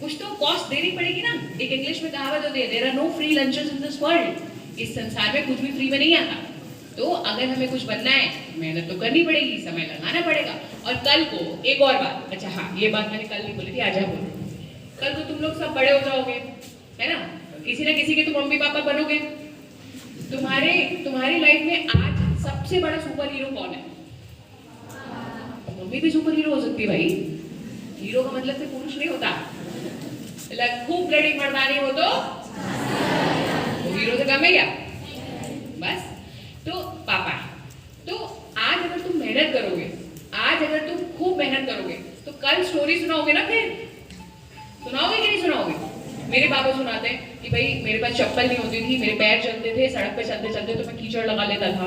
कुछ तो कॉस्ट देनी पड़ेगी ना। एक इंग्लिश में कहावत होती है, there are no free lunches in this world. इस संसार में कुछ भी फ्री में नहीं आता। तो अगर हमें कुछ बनना है, मेहनत तो करनी पड़ेगी, समय लगाना पड़ेगा। और कल को एक और बात, अच्छा हाँ, ये बात मैंने कल नहीं बोली थी, आज बोलूँ। कल को तुम लोग सब बड़े हो जाओगे, है ना, किसी ना किसी के तो मम्मी पापा बनोगे। तुम्हारी लाइफ में आज सबसे बड़ा सुपर हीरो कौन है? मम्मी भी सुपर हीरो हो सकती है भाई। हीरो का मतलब सिर्फ पुरुष नहीं होता। खूब लड़ी मर्दानी हो तो वो हीरो से कम है क्या? बस। तो पापा, तो आज अगर तुम मेहनत करोगे, आज अगर तुम खूब मेहनत करोगे, तो कल स्टोरी सुनाओगे ना। फिर सुनाओगे कि नहीं सुनाओगे? मेरे पापा सुनाते हैं कि भाई मेरे पास चप्पल नहीं होती थी, मेरे पैर चलते थे, सड़क पे चलते चलते तो मैं कीचड़ लगा लेता था,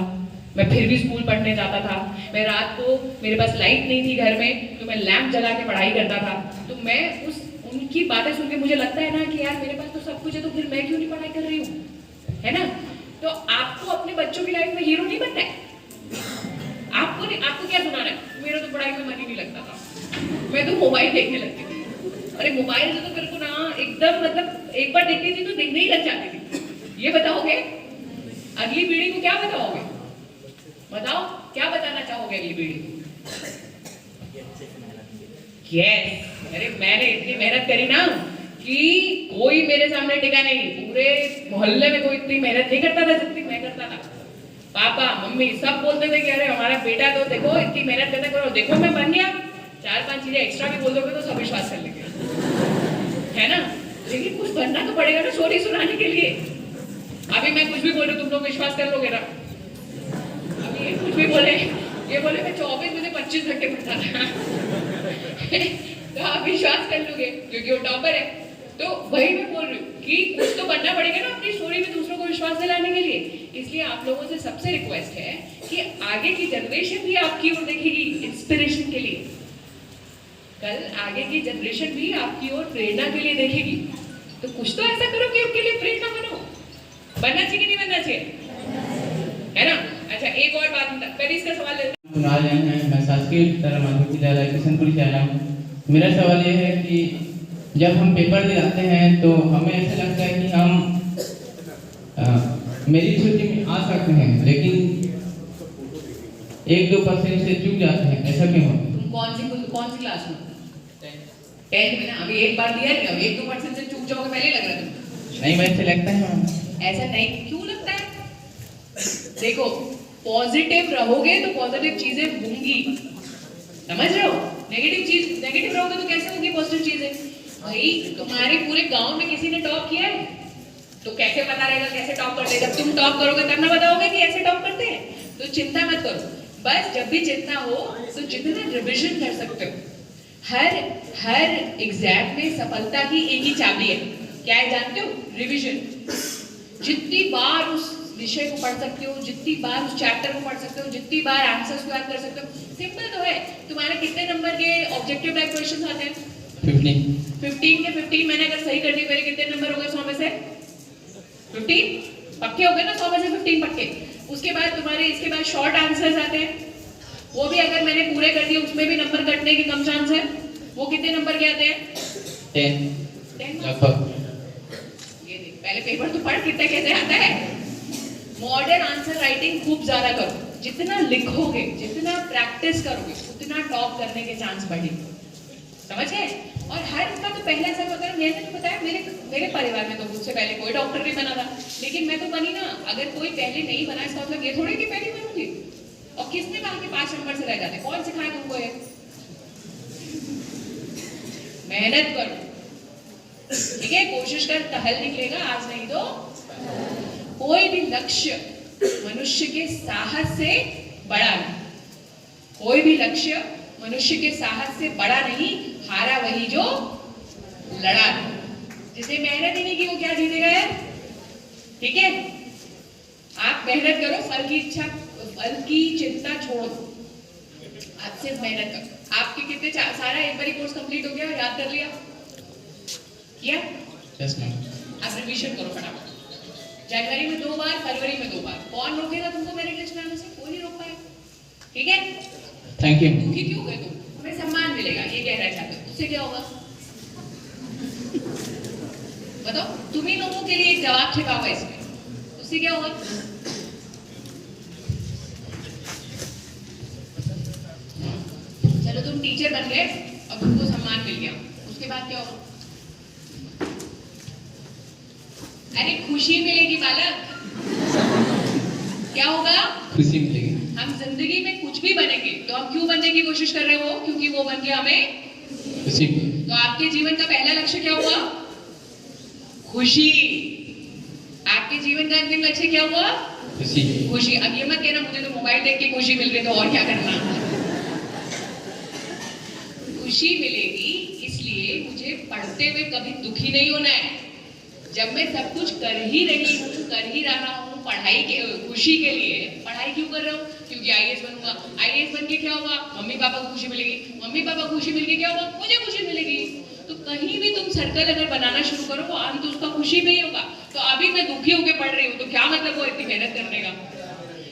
मैं फिर भी स्कूल पढ़ने जाता था। मैं रात को, मेरे पास लाइट नहीं थी घर में, तो मैं लैंप जला के पढ़ाई करता था। तो मैं उनकी बातें सुन के मुझे लगता है ना कि यार मेरे पास तो सब कुछ है, तो फिर मैं क्यों नहीं पढ़ाई कर रही हूँ, है ना। तो आपको अपने बच्चों की लाइफ में हीरो नहीं बनना है। आपको क्या सुनाना है? मेरा तो पढ़ाई में मन ही नहीं लगता था, मैं तो मोबाइल देखने लगती थी। अरे मोबाइल से तो मेरे को ना एकदम, मतलब एक बार देखती थी तो देखने ही लग जाती थी। ये बताओगे अगली पीढ़ी को, क्या बताओगे? बताओ क्या बताना चाहोगे अगली पीढ़ी को? यस, अरे मैंने इतनी मेहनत करी ना कि कोई मेरे सामने टिका नहीं। पूरे मोहल्ले में कोई इतनी मेहनत नहीं करता था जितनी मैं करता था। पापा मम्मी सब बोलते थे कि अरे हमारा बेटा तो देखो इतनी मेहनत करता, करो देखो मैं बन गया। 4-5 चीजें एक्स्ट्रा भी बोल दोगे तो सब विश्वास कर लेंगे, है ना। लेकिन कुछ बनना तो पड़ेगा ना स्टोरी सुनाने के लिए। अभी मैं कुछ भी बोल रही हूँ, तुम लोग विश्वास कर लोगे ना? अभी ये कुछ भी बोले, ये बोले मैं 24 में से 25 घंटे पढ़ता था तो आप विश्वास कर लोगे क्योंकि वो टॉपर है। तो वही मैं बोल रही हूँ कि कुछ तो बनना पड़ेगा ना अपनी स्टोरी में दूसरों को विश्वास दिलाने के लिए। इसलिए आप लोगों से सबसे रिक्वेस्ट है कि आगे की जनरेशन भी आपकी ओर देखेगी इंस्पिरेशन के लिए। कल आगे की जनरेशन भी आपकी ओर प्रेरणा के लिए देखेगी। तो कुछ तो ऐसा करो कि उनके लिए प्रेरणा बनो। बनना चाहिए कि नहीं बनना चाहिए, है ना। अच्छा एक और बात, पहले इसका सवाल लेते हैं। मैं शासकीय उच्चतर माध्यमिक विद्यालय किशनपुर से आया हूँ। मेरा सवाल ये है कि जब हम पेपर दिलाते हैं तो हमें ऐसा लगता है कि हम मेरी सूची में आ सकते हैं, लेकिन 1-2% से चूक जाते हैं। ऐसा क्यों होता है? तुम कौन सी क्लास में? 10th में ना। अभी एक बार दिया नहीं, अब 1-2% से चूक जाओगे पहले लग रहा है नहीं, वैसे लगता है। ऐसा नहीं क्यों लगता है? देखो पॉजिटिव रहोगे तो पॉजिटिव चीजें होंगी, समझ रहे हो। नेगेटिव रहोगे तो कैसे होगी पॉजिटिव चीजें? भाई तुम्हारे पूरे गांव में किसी ने टॉप किया है तो कैसे पता रहेगा कैसे टॉप करते हैं? जब तुम टॉप करोगे तब ना बताओगे कि ऐसे टॉप करते हैं। तो चिंता मत करो, बस जब भी जितना हो तो जितना रिविजन कर सकते हो। हर एग्जाम में सफलता की एक ही चाबी है, क्या है जानते हो? रिविजन। जितनी बार उस विषय को पढ़ सकते हो, जितनी बार उस चैप्टर को पढ़ सकते हो, जितनी बार आंसर्स को याद कर सकते हो। सिंपल तो है। तुम्हारे कितने नंबर के ऑब्जेक्टिव टाइप क्वेश्चंस आते हैं? 15 के 15 मैंने अगर सही कर दिए, मेरे कितने नंबर हो गए 100 में से? 15 पक्के हो गए ना, 100 में से 15 पक्के। उसके बाद तुम्हारे इसके बाद शॉर्ट आंसर्स आते हैं, वो भी अगर मैंने पूरे कर दिए उसमें भी नंबर कटने के कम चांस है। वो कितने नंबर के आते हैं? 10 लगभग। ये देख, पहले पेपर तो पढ़ कितने कैसे आता है। मॉडर्न आंसर राइटिंग खूब ज्यादा करो। जितना लिखोगे, जितना प्रैक्टिस करोगे, उतना टॉप करने के चांस बढ़ेंगे, समझ गए। और हर इसका तो पहला सब, अगर मैंने तो बताया मेरे परिवार में तो मुझसे पहले कोई डॉक्टर नहीं बना था, लेकिन मैं तो बनी ना। अगर कोई पहले नहीं बना इसका मतलब ये थोड़ी कि पहले बनूंगी। और किसने कहा कि 5 नंबर से रह जाते? कौन सिखाए तुमको ये? मेहनत करो, ठीक है। कोशिश कर तो हल निकलेगा, आज नहीं तो। कोई भी लक्ष्य मनुष्य के साहस से बड़ा नहीं। कोई भी लक्ष्य मनुष्य के साहस से बड़ा नहीं। हारा वही जो लड़ा नहीं। जिसे मेहनत ही नहीं की वो क्या जीतेगा यार, ठीक है। आप मेहनत करो, फल की चिंता छोड़ो, आप सिर्फ मेहनत करो। आपके कितने सारा एक बारी कोर्स कंप्लीट हो गया, याद कर लिया किया? Yes ma'am. आप रिवीजन करो फटाफट। जनवरी में 2 बार, फरवरी में 2 बार। कौन रोकेगा तुमको मेरिट लिस्ट में आने से? कोई नहीं रोक पाएगा, ठीक है। Thank you. दुखी क्यों गए तुम? हमें सम्मान मिलेगा ये कह रहा है, उससे क्या होगा? बताओ, तुम्ही लोगों के लिए एक जवाब छिपा हुआ है इसमें, उससे क्या होगा? चलो तुम टीचर बन गए और तुमको सम्मान मिल गया, उसके बाद क्या होगा? अरे खुशी मिलेगी बालक। क्या होगा? खुशी मिलेगी। हम जिंदगी में कुछ भी बनेंगे तो हम क्यों बनने की कोशिश कर रहे हो? क्योंकि वो बन के हमें खुशी मिलेगी। तो आपके जीवन का पहला लक्ष्य क्या हुआ? खुशी। आपके जीवन का अंतिम लक्ष्य क्या हुआ? खुशी। खुशी। अब ये मत कहना मुझे तो मोबाइल देख के खुशी मिल रही तो और क्या करना। खुशी मिलेगी इसलिए मुझे पढ़ते हुए कभी दुखी नहीं होना है। जब मैं सब कुछ कर ही रही हूँ, कर ही रहा हूँ पढ़ाई के खुशी के लिए, पढ़ाई क्यों कर रहा हूँ? क्योंकि आईएएस बनूंगा। आईएएस बन के क्या होगा? मम्मी पापा को खुशी मिलेगी। मम्मी पापा को खुशी मिल के क्या होगा? मुझे खुशी मिलेगी। तो कहीं भी तुम सर्कल अगर बनाना शुरू करो वो अंत उसका खुशी में ही होगा। तो अभी मैं दुखी होकर पढ़ रही हूँ तो क्या मतलब वो इतनी मेहनत करने का?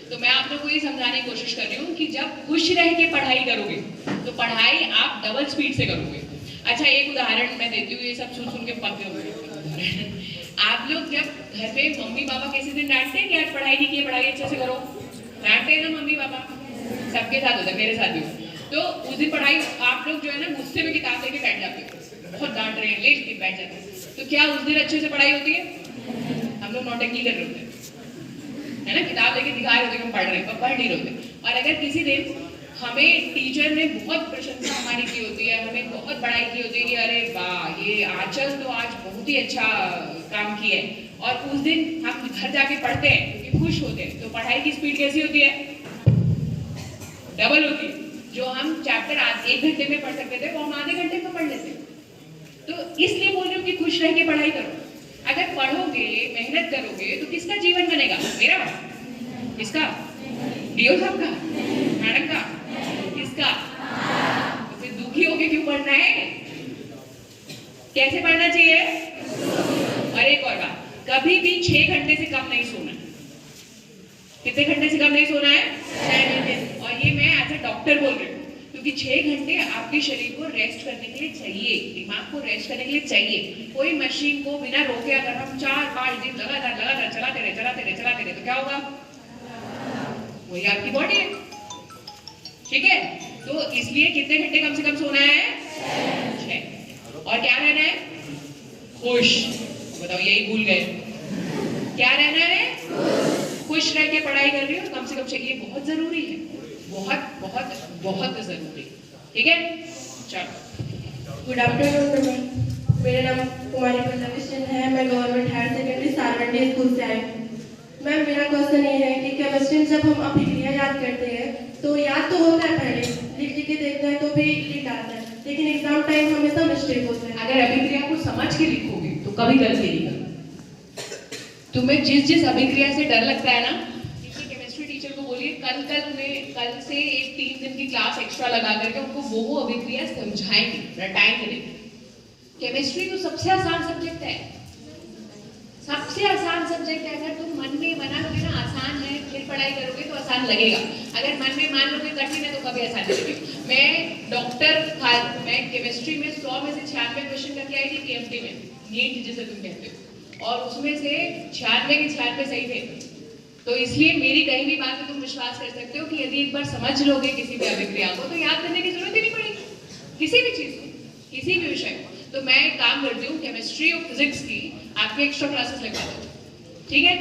तो मैं आप लोग को ये समझाने की कोशिश कर रही हूँ कि जब खुश रह के पढ़ाई करोगे तो पढ़ाई आप डबल स्पीड से करोगे। अच्छा एक उदाहरण मैं देती हूँ, ये सब सुन के पक्के हो गए। आप लोग जब घर में मम्मी पापा कैसे दिन डांटते हैं कि आज पढ़ाई नहीं की, पढ़ाई अच्छे से करो, डांटते हैं ना मम्मी पापा? सबके साथ होता है, मेरे साथ भी। तो उस दिन पढ़ाई आप लोग जो है ना गुस्से में किताब लेके बैठ जाते हो, बहुत डांट रहे हैं, लेट बैठ जाते हैं, तो क्या उस दिन अच्छे से पढ़ाई होती है? हम लोग नौटंकी कर रहे होते हैं, है ना, किताब लेके दिखा रहे होते हैं हम पढ़ रहे हैं, पर पढ़ नहीं रहे होते। और अगर किसी दिन हमें टीचर ने बहुत प्रशंसा हमारी की होती है, हमें बहुत बड़ाई की होती है कि अरे वाह ये आंचल तो आज बहुत ही अच्छा काम किया है, और उस दिन हम घर जाके पढ़ते हैं क्योंकि खुश होते हैं, तो पढ़ाई की स्पीड कैसी होती है? डबल होती है। जो हम चैप्टर आज 1 घंटे में पढ़ सकते थे वो हम आधे घंटे में पढ़ लेते हैं। तो इसलिए बोल रही हूँ कि खुश रह के पढ़ाई करो। अगर पढ़ोगे, मेहनत करोगे तो किसका जीवन बनेगा? मेरा? किसका? डीओ साहब का? मैडम का? किसका? तो फिर दुखी होके क्यों पढ़ना है? कैसे पढ़ना चाहिए? और एक और बात, कभी भी 6 घंटे से कम नहीं सोना। कितने घंटे से कम नहीं सोना है? 6 घंटे। और ये मैं एज ए डॉक्टर बोल रही हूँ क्योंकि 6 घंटे आपके शरीर को रेस्ट करने के लिए चाहिए, दिमाग को रेस्ट करने के लिए चाहिए। कोई मशीन को बिना रोके अगर हम 4-5 दिन लगातार चलाते रहे तो क्या होगा? वही आपकी बॉडी है, ठीक है? तो इसलिए कितने घंटे कम से कम सोना है? 6। और क्या रहना है? खुश। बताओ, यही भूल गए। क्या रहना है? खुश रह के पढ़ाई कर रही हो, कम से कम चाहिए, बहुत जरूरी है, बहुत बहुत बहुत जरूरी, ठीक है? चलो। गुड आफ्टरनून मैम, मेरा नाम कुमारी पल्लवी सिंह है, मैं गवर्नमेंट हायर सेकेंडरी सारवंडी स्कूल से आई हूँ। मैम मेरा क्वेश्चन ये है कि केमिस्ट्री जब हम अभिक्रिया याद करते हैं तो याद तो होता है, पहले लिख के देखते हैं तो भी लिख आता है, लेकिन एग्जाम टाइम हमेशा मिस्टेक होता है। अगर अभिक्रिया को समझ के लिखोगे तो कभी गलती नहीं करोगे। तुम्हें जिस अभिक्रिया से डर लगता है ना, किसी केमिस्ट्री टीचर को बोलिए कल से एक 3 दिन की क्लास एक्स्ट्रा लगा करके उनको वो अभिक्रिया समझाएंगे, रटाएंगे नहीं। केमिस्ट्री तो सबसे आसान सब्जेक्ट है, सबसे आसान सब्जेक्ट है। अगर तुम मन में बना लोगे ना आसान है, फिर पढ़ाई करोगे तो आसान लगेगा। अगर मन में मान लोगे कठिन है तो कभी आसान नहीं लगेगा। मैं केमिस्ट्री में 100 में से 96 क्वेश्चन करके आई थी पीएमटी में, नीट जिसे तुम कहते हो, और उसमें से 96 के 96 सही थे। तो इसलिए मेरी कहीं भी बात में तुम विश्वास कर सकते हो कि यदि एक बार समझ लोगे किसी भी अभिक्रिया को तो याद करने की जरूरत ही नहीं पड़ेगी किसी भी चीज को, किसी भी विषय को। तो मैं एक काम करती हूँ, केमिस्ट्री और फिजिक्स की आपकी एक्स्ट्रा क्लासेस लगवा दो, ठीक है?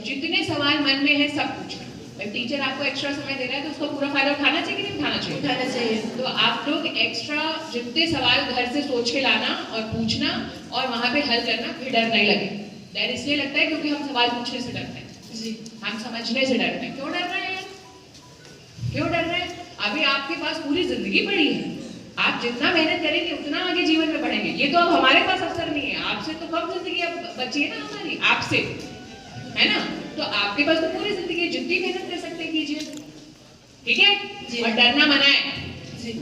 जितने सवाल मन में है सब पूछना। भाई टीचर आपको एक्स्ट्रा समय दे रहा है तो उसका पूरा फायदा उठाना चाहिए कि नहीं उठाना चाहिए? उठाना चाहिए। तो आप लोग एक्स्ट्रा जितने सवाल घर से सोच के लाना और पूछना और वहां पे हल करना, फिर डर नहीं लगे। डर इसलिए लगता है क्योंकि हम सवाल पूछने से डरते हैं जी, हम समझने से डरते हैं। क्यों डर रहे हैं? क्यों डर रहे हैं? अभी आपके पास पूरी जिंदगी पड़ी है, आप जितना मेहनत करेंगे उतना आगे जीवन में बढ़ेंगे। ये तो अब हमारे पास अवसर नहीं है, आपसे तो कम जिंदगी अब बची है ना हमारी, आपसे, है ना? तो आपके पास तो पूरी जिंदगी, जितनी मेहनत कर सकते हैं कीजिए, ठीक है? और डरना मना है जी,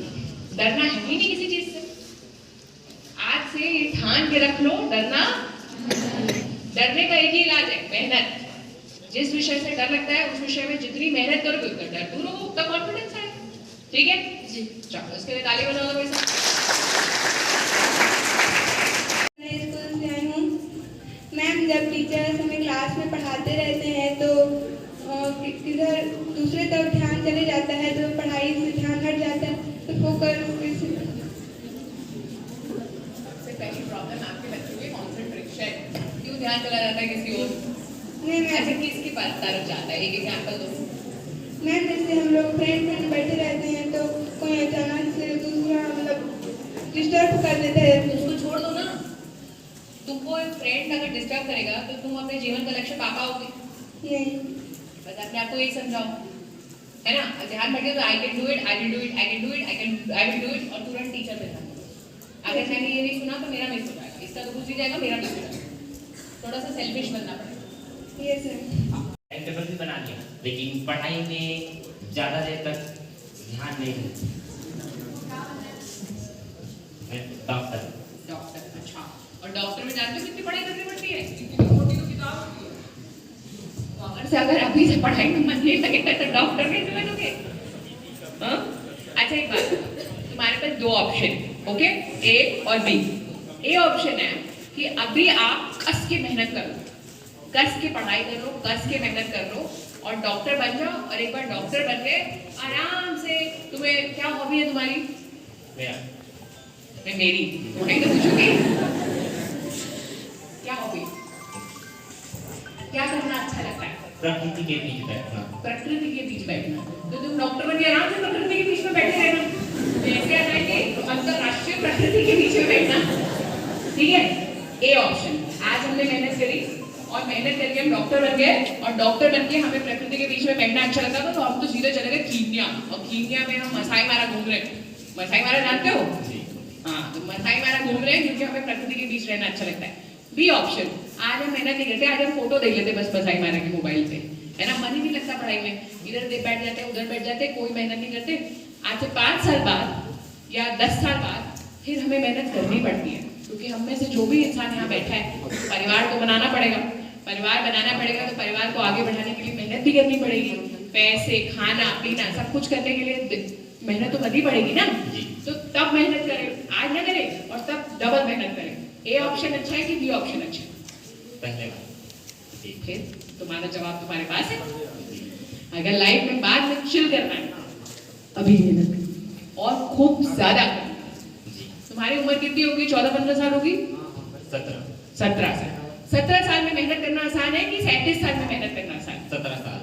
डरना है ही नहीं किसी चीज से। आज से ये ठान के रख लो, डरने का एक ही इलाज है, मेहनत। जिस विषय से डर लगता है उस विषय में जितनी मेहनत करोगे उतना डर दूर होगा, उतना कॉन्फिडेंस है, ठीक है जी? चलो इसके लिए ताली बजा दो भाई साहब। मैं स्कूल से आई हूँ। तब ध्यान चले जाता है, तो पढ़ाई से ध्यान हट जाता है, तो फोकस सबसे पहली प्रॉब्लम आपके बच्चों की कंसंट्रेशन, क्यों ध्यान चला जाता है किसी और? नहीं ऐसे मैम। किसकी तरफ जाता है? एक एग्जांपल दो। मैम जैसे हम लोग फ्रेंड बैठे रहते हैं तो कोई अचानक से दूसरा मतलब डिस्टर्ब कर देता है। उसको छोड़ दो ना। तुमको एक फ्रेंड अगर डिस्टर्ब करेगा तो तुम अपने जीवन का लक्ष्य पा पाओगे? नहीं। बस अपने आप को यही समझाओ, है ना? ध्यान बैठे तो I can do it, I will do it, I can do it, I will do it, और तुरंत टीचर पे ध्यान दो। अगर मैंने ये नहीं सुना तो मेरा मिस हो जाएगा, इसका तो कुछ नहीं जाएगा, मेरा मिस हो जाएगा। थोड़ा सा सेल्फिश बनना पड़ेगा। ये सर। टाइम टेबल भी बना लिया, लेकिन पढ़ाई में ज़्यादा देर तक ध्यान नहीं देता। डॉक्टर। डॉक्टर, अच्छा। और डॉक्टर में जानते हो कितनी पढ़ाई करनी पड़ती है? इतनी मोटी तो किताब होती है। तो अगर अभी से पढ़ाई में मन नहीं लगेगा तो डॉक्टर कैसे बनोगे? हाँ? अच्छा एक बात, तुम्हारे पास दो ऑप्शन, ओके, ए और बी। ए ऑप्शन है कि अभी आप कस के मेहनत करो, कस के पढ़ाई करो, कस के मेहनत करो और डॉक्टर बन जाओ। और एक बार डॉक्टर बन गए आराम से, तुम्हें क्या हॉबी है तुम्हारी? मेरा मैं मेरी वही तो पूछूंगी, क्या हॉबी, क्या करना अच्छा लगता है? प्रकृति के बीच बैठना। प्रकृति के बीच बैठना। तो तुम डॉक्टर बन के आराम से प्रकृति के बीच में बैठे रहना। जैसे आ जाएंगे तो अंतरराष्ट्रीय प्रकृति के बीच में बैठना, ठीक है? A option. आज हमने मेहनत करी और मेहनत करके हम डॉक्टर बन गए, और डॉक्टर बन के हमें प्रकृति के बीच में बैठना अच्छा लगा था, तो हम तो सीधे चले गए कीनिया, और कीनिया में हम मसाई मारा घूम रहे हैं। मसाई मारा जानते हो? हाँ, तो मसाई मारा घूम रहे हैं क्योंकि हमें प्रकृति के बीच रहना अच्छा लगता है। B option. आज हम मेहनत नहीं करते, आज हम फोटो देख लेते बस मसाई मारा के मोबाइल पे, है ना? मन ही नहीं लगता पढ़ाई में, इधर बैठ जाते हैं, उधर बैठ जाते हैं, कोई मेहनत नहीं करते। आज से 5 साल बाद या 10 साल बाद फिर हमें मेहनत करनी पड़ती है, क्योंकि हम में से जो भी इंसान यहाँ बैठा है, परिवार को बनाना पड़ेगा। परिवार बनाना पड़ेगा तो परिवार को आगे बढ़ाने के लिए मेहनत भी करनी पड़ेगी। पैसे, खाना पीना सब कुछ करने के लिए मेहनत तो करनी पड़ेगी ना। तो तब मेहनत करें, आज ना करें, और तब डबल मेहनत करें। ए ऑप्शन अच्छा है कि बी ऑप्शन अच्छा है? पहले बार। फिर तुम्हारा जवाब तुम्हारे पास है। अगर लाइफ में बाद में चिल करना है, अभी मेहनत करो और खूब ज्यादा करो। तुम्हारी उम्र कितनी होगी? 14-15 साल होगी? 17 साल। 17 साल में मेहनत करना आसान है कि 37 साल में मेहनत करना आसान है? 17 साल।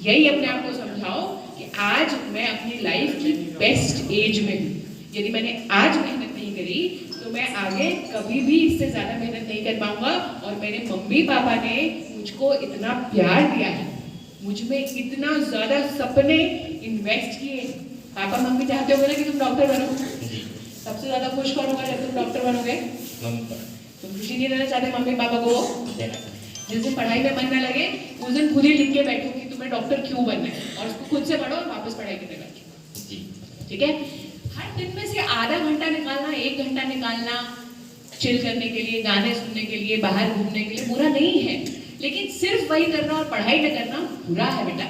यही अपने आप को समझाओ कि आज मैं अपनी लाइफ की बेस्ट एज में हूँ। यदि मैंने आज मेहनत नहीं करी तो मैं आगे कभी भी इससे ज्यादा मेहनत नहीं कर पाऊंगा। और मेरे मम्मी पापा ने मुझको इतना प्यार दिया है, मुझ में इतना ज्यादा सपने इन्वेस्ट किए। पापा मम्मी चाहते होंगे ना कि तुम डॉक्टर बनो। सबसे ज्यादा खुश कौन होगा जब तुम डॉक्टर बनोगे? तुम खुशी नहीं देना चाहते मम्मी पापा को? जिस दिन पढ़ाई में मन न लगे उस दिन खुद ही लिख के बैठो कि तुम्हें डॉक्टर क्यों बनना है, और उसको खुद से पढ़ो और वापस पढ़ाई करने बैठो। ठीक है? हर दिन में से आधा घंटा निकालना, 1 घंटा निकालना चिल करने के लिए, गाने सुनने के लिए, बाहर घूमने के लिए बुरा नहीं है, लेकिन सिर्फ वही करना और पढ़ाई न करना बुरा है बेटा।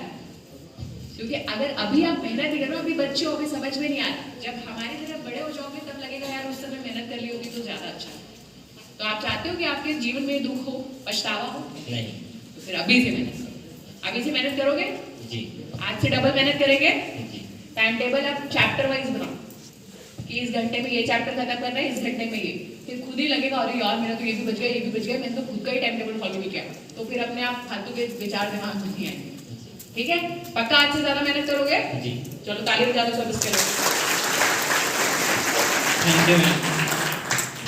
क्योंकि अगर अभी आप मेहनत नहीं कर रहे हो, अभी बच्चे हो, अभी समझ में नहीं आ रहा, जब हमारी तरह बड़े हो जाओगे तब लगेगा यार उस समय मेहनत कर ली होगी तो ज्यादा अच्छा है। तो आप चाहते हो कि आपके जीवन में दुख हो, पछतावा हो? नहीं। तो फिर अभी से मेहनत करो। अभी से मेहनत करोगे? जी। आज से डबल मेहनत करेंगे। जी। टाइम टेबल आप चैप्टर वाइज बनाओ कि इस घंटे में ये चैप्टर खत्म करना है, इस घंटे में ये। फिर खुद ही लगेगा अरे यार मेरा तो ये भी बच गया, ये भी बच गया, मैंने तो खुद का ही टाइम टेबल फॉलो नहीं किया। तो फिर अपने आप फालतू के विचार दिमाग में नहीं आएंगे। ठीक है? पक्का आज से ज्यादा मेहनत करोगे? जी। चलो ताली बजा दो सब इसके लिए। Thank you ma'am.